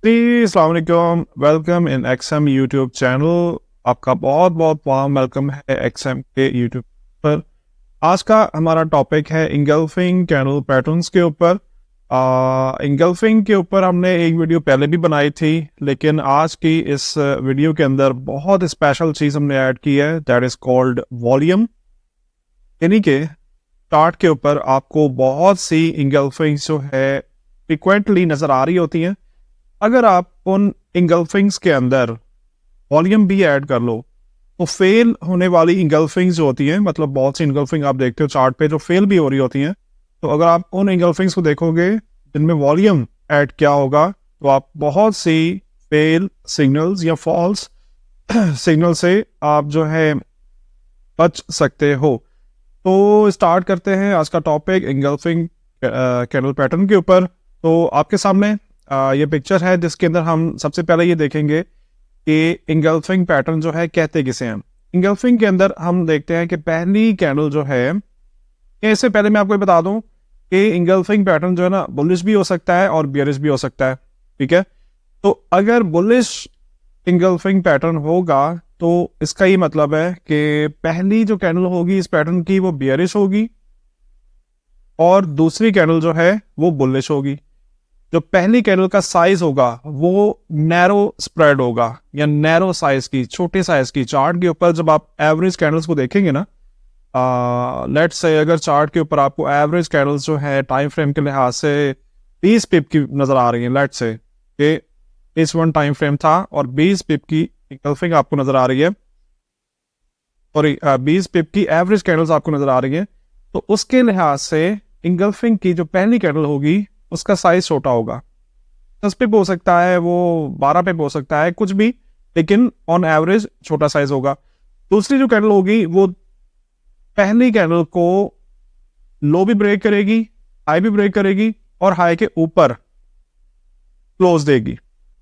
जी, अस्सलाम वालेकुम। Welcome in XM YouTube channel. आपका बहुत बहुत वार्म वेलकम है एक्सएम के यूट्यूब पर। आज का हमारा टॉपिक है इंगल्फिंग कैंडल पैटर्न्स के ऊपर। इंगल्फिंग के ऊपर हमने एक वीडियो पहले भी बनाई थी, लेकिन आज की इस वीडियो के अंदर बहुत स्पेशल चीज़ हमने ऐड की है, दैट इज़ कॉल्ड वॉल्यूम। यानी कि चार्ट के ऊपर आपको बहुत सी इंगल्फिंग्स जो है फ्रिक्वेंटली नज़र आ रही होती हैं। अगर आप उन इंगल्फिंग्स के अंदर वॉल्यूम भी ऐड कर लो तो फेल होने वाली इंगल्फिंग्स जो होती हैं, मतलब बहुत सी इंगल्फिंग आप देखते हो चार्ट पे जो फेल भी हो रही होती हैं, तो अगर आप उन इंगल्फिंग्स को देखोगे जिनमें वॉल्यूम ऐड किया होगा तो आप बहुत सी फेल सिग्नल्स या फॉल्स सिग्नल से आप जो है बच सकते हो। तो स्टार्ट करते हैं आज का टॉपिक इंगल्फिंग कैंडल पैटर्न के ऊपर। तो आपके सामने ये पिक्चर है जिसके अंदर हम सबसे पहले ये देखेंगे कि इंगल्फिंग पैटर्न जो है कहते किसे हैं। इंगल्फिंग के अंदर हम देखते हैं कि पहली कैंडल जो है, इससे पहले मैं आपको ये बता दूं कि इंगल्फिंग पैटर्न जो है ना बुलिश भी हो सकता है और बियरिश भी हो सकता है। ठीक है, तो अगर बुलिश इंगल्फिंग पैटर्न होगा तो इसका ये मतलब है कि पहली जो कैंडल होगी इस पैटर्न की वो बियरिश होगी और दूसरी कैंडल जो है वो बुलिश होगी। जो पहली कैंडल का साइज होगा वो नैरो स्प्रेड होगा या नैरो साइज की, छोटे साइज की। चार्ट के ऊपर जब आप एवरेज कैंडल्स को देखेंगे ना, लेट्स से अगर चार्ट के ऊपर आपको एवरेज कैंडल्स जो है टाइम फ्रेम के लिहाज से 20 पिप की नजर आ रही है, लेट्स से कि इस वन टाइम फ्रेम था और 20 पिप की इंगल्फिंग आपको नजर आ रही है, सॉरी 20 पिप की एवरेज कैंडल्स आपको नजर आ रही है, तो उसके लिहाज से इंगल्फिंग की जो पहली कैंडल होगी उसका साइज छोटा होगा। 10 पिप हो सकता है, वो 12 पिप हो सकता है, कुछ भी, लेकिन ऑन एवरेज छोटा साइज होगा। दूसरी जो कैंडल होगी वो पहली कैंडल को लो भी ब्रेक करेगी, हाई भी ब्रेक करेगी और हाई के ऊपर क्लोज देगी।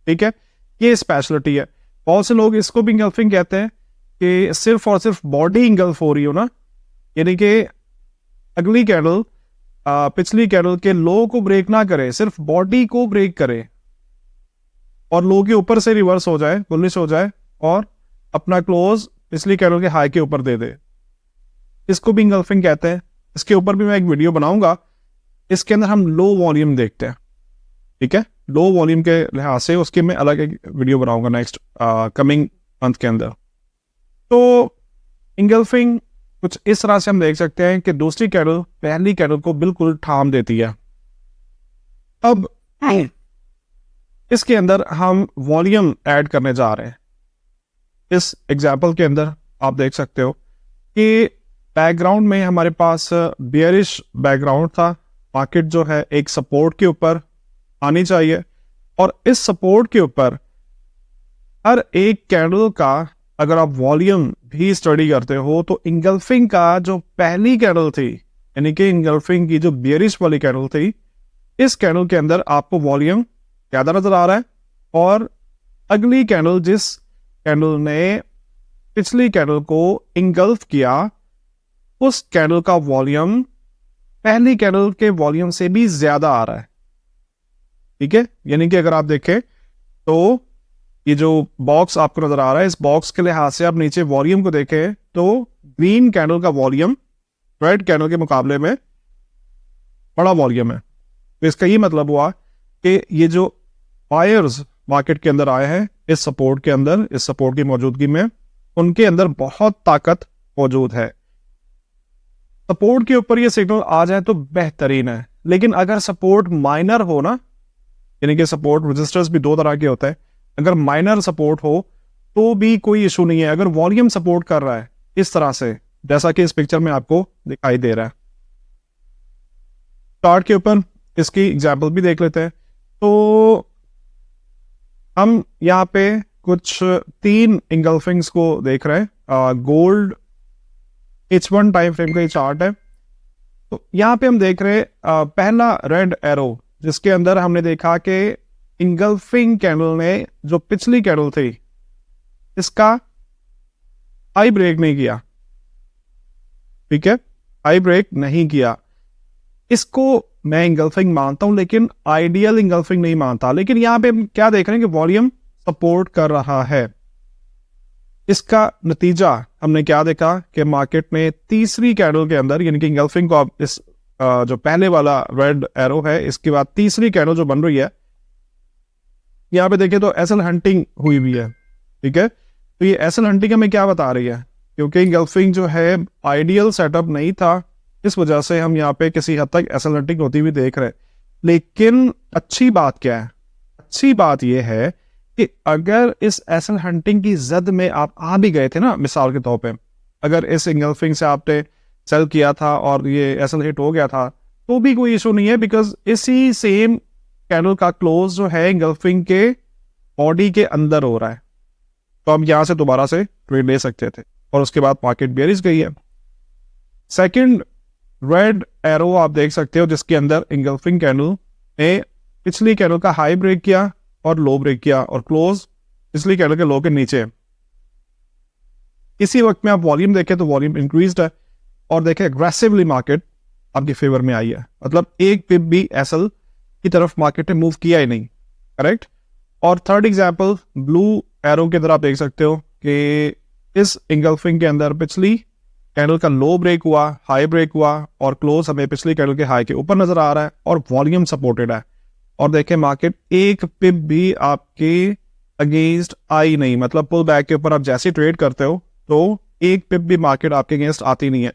ठीक है, ये स्पेशलिटी है। बहुत से लोग इसको भी इंगल्फिंग कहते हैं कि सिर्फ और सिर्फ बॉडी इंगल्फ हो रही हो ना, यानी कि अगली कैंडल पिछली कैंडल के लो को ब्रेक ना करे, सिर्फ बॉडी को ब्रेक करे और लो के ऊपर से रिवर्स हो जाए, बुलिश हो जाए और अपना क्लोज पिछली कैंडल के हाई के ऊपर दे दे, इसको भी इंगल्फिंग कहते हैं। इसके ऊपर भी मैं एक वीडियो बनाऊंगा। इसके अंदर हम लो वॉल्यूम देखते हैं। ठीक है, लो वॉल्यूम के लिहाज से उसकी मैं अलग एक वीडियो बनाऊंगा नेक्स्ट कमिंग मंथ के अंदर। तो इंगल्फिंग कुछ इस तरह से हम देख सकते हैं कि दूसरी कैंडल पहली कैंडल को बिल्कुल थाम देती है। अब इसके अंदर हम वॉल्यूम ऐड करने जा रहे हैं। इस एग्जाम्पल के अंदर आप देख सकते हो कि बैकग्राउंड में हमारे पास बियरिश बैकग्राउंड था। मार्केट जो है एक सपोर्ट के ऊपर आनी चाहिए और इस सपोर्ट के ऊपर हर एक कैंडल का अगर आप वॉल्यूम भी स्टडी करते हो तो इंगल्फिंग का जो पहली कैंडल थी, यानी कि इंगल्फिंग की जो बियरिश वाली कैंडल थी, इस कैंडल के अंदर आपको वॉल्यूम ज्यादा नजर आ रहा है और अगली कैंडल जिस कैंडल ने पिछली कैंडल को इंगल्फ किया उस कैंडल का वॉल्यूम पहली कैंडल के वॉल्यूम से भी ज्यादा आ रहा है। ठीक है, यानी कि अगर आप देखें तो ये जो बॉक्स आपको नजर आ रहा है, इस बॉक्स के लिहाज से आप नीचे वॉल्यूम को देखें तो ग्रीन कैंडल का वॉल्यूम रेड कैंडल के मुकाबले में बड़ा वॉल्यूम है। तो इसका ये मतलब हुआ कि ये जो बायर्स मार्केट के अंदर आए हैं इस सपोर्ट के अंदर, इस सपोर्ट की मौजूदगी में, उनके अंदर बहुत ताकत मौजूद है। सपोर्ट के ऊपर ये सिग्नल आ जाए तो बेहतरीन है, लेकिन अगर सपोर्ट माइनर हो ना, यानी कि सपोर्ट रजिस्टर्स भी दो तरह के होते हैं, अगर माइनर सपोर्ट हो तो भी कोई इशू नहीं है। अगर वॉल्यूम सपोर्ट कर रहा है इस तरह से, जैसा कि इस पिक्चर में आपको दिखाई दे रहा है, चार्ट के ऊपर इसकी एग्जांपल भी देख लेते हैं। तो हम यहाँ पे कुछ 3 इंगल्फिंग्स को देख रहे हैं। गोल्ड H1 टाइम फ्रेम का ये चार्ट है। तो यहाँ पे हम देख रहे हैं पहला रेड एरो, जिसके अंदर हमने देखा कि इंगल्फिंग कैंडल ने जो पिछली कैंडल थी इसका हाई ब्रेक नहीं किया। ठीक है, हाई ब्रेक नहीं किया। इसको मैं इंगल्फिंग मानता हूं, लेकिन आइडियल इंगल्फिंग नहीं मानता। लेकिन यहां पे हम क्या देख रहे हैं कि वॉल्यूम सपोर्ट कर रहा है। इसका नतीजा हमने क्या देखा कि मार्केट में तीसरी कैंडल के अंदर, यानी कि इंगल्फिंग को आप इस जो पहले वाला रेड एरो है इसके बाद तीसरी कैंडल जो बन रही है, यहाँ पे देखें तो एसएल हंटिंग हुई हुई है। ठीक है, तो ये एसएल हंटिंग हमें क्या बता रही है, क्योंकि इंगल्फिंग जो है आइडियल सेटअप नहीं था, इस वजह से हम यहाँ पे किसी हद तक एसएल हंटिंग होती हुई देख रहे हैं। लेकिन अच्छी बात क्या है, अच्छी बात यह है कि अगर इस एसएल हंटिंग की जद में आप आ भी गए थे ना, मिसाल के तौर पे अगर इस इंगल्फिंग से आपने सेल किया था और ये एसएल हिट हो गया था, तो भी कोई इशू नहीं है, बिकॉज इसी सेम कैंडल का क्लोज जो है इंगल्फिंग के बॉडी के अंदर हो रहा है, तो हम यहां से दोबारा से ट्रेड ले सकते थे और उसके बाद मार्केट बेरिश गई है। सेकंड रेड एरो आप देख सकते हो जिसके अंदर इंगल्फिंग कैंडल ने पिछली कैंडल का हाई ब्रेक किया और लो ब्रेक किया और क्लोज पिछली कैंडल के लो के नीचे। इसी वक्त में आप वॉल्यूम देखें तो वॉल्यूम इंक्रीज्ड है और देखें एग्रेसिवली मार्केट आपके फेवर में आई है, मतलब एक पिप भी एसएल की तरफ मार्केट ने मूव किया ही नहीं। करेक्ट। और थर्ड एग्जांपल ब्लू एरो के अंदर आप देख सकते हो कि इस इंगल्फिंग के अंदर पिछली कैंडल का लो ब्रेक हुआ, हाई ब्रेक हुआ और क्लोज हमें पिछली कैंडल के हाई के ऊपर नजर आ रहा है और वॉल्यूम सपोर्टेड है। और देखें मार्केट एक पिप भी आपके अगेंस्ट आई नहीं, मतलब पुल बैक के ऊपर आप जैसे ट्रेड करते हो तो एक पिप भी मार्केट आपके अगेंस्ट आती नहीं है।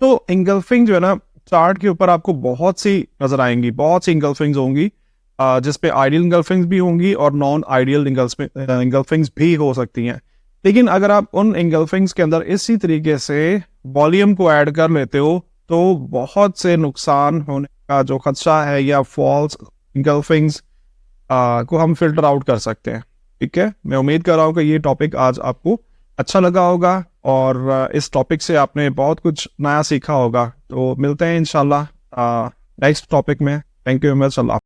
तो इंगल्फिंग जो है ना, चार्ट के ऊपर आपको बहुत सी नजर आएंगी, बहुत सी इंगल्फिंग्स होंगी जिसपे आइडियल इंगल्फिंग्स भी होंगी और नॉन आइडियल इंगल्फिंग्स भी हो सकती हैं। लेकिन अगर आप उन इंगल्फिंग्स के अंदर इसी तरीके से वॉल्यूम को ऐड कर लेते हो तो बहुत से नुकसान होने का जो खदशा है या फॉल्स इंगल्फिंग्स को हम फिल्टर आउट कर सकते हैं। ठीक है, मैं उम्मीद कर रहा हूँ कि ये टॉपिक आज आपको अच्छा लगा होगा और इस टॉपिक से आपने बहुत कुछ नया सीखा होगा। तो मिलते हैं इंशाल्लाह नेक्स्ट टॉपिक में। Thank you very much. Allah.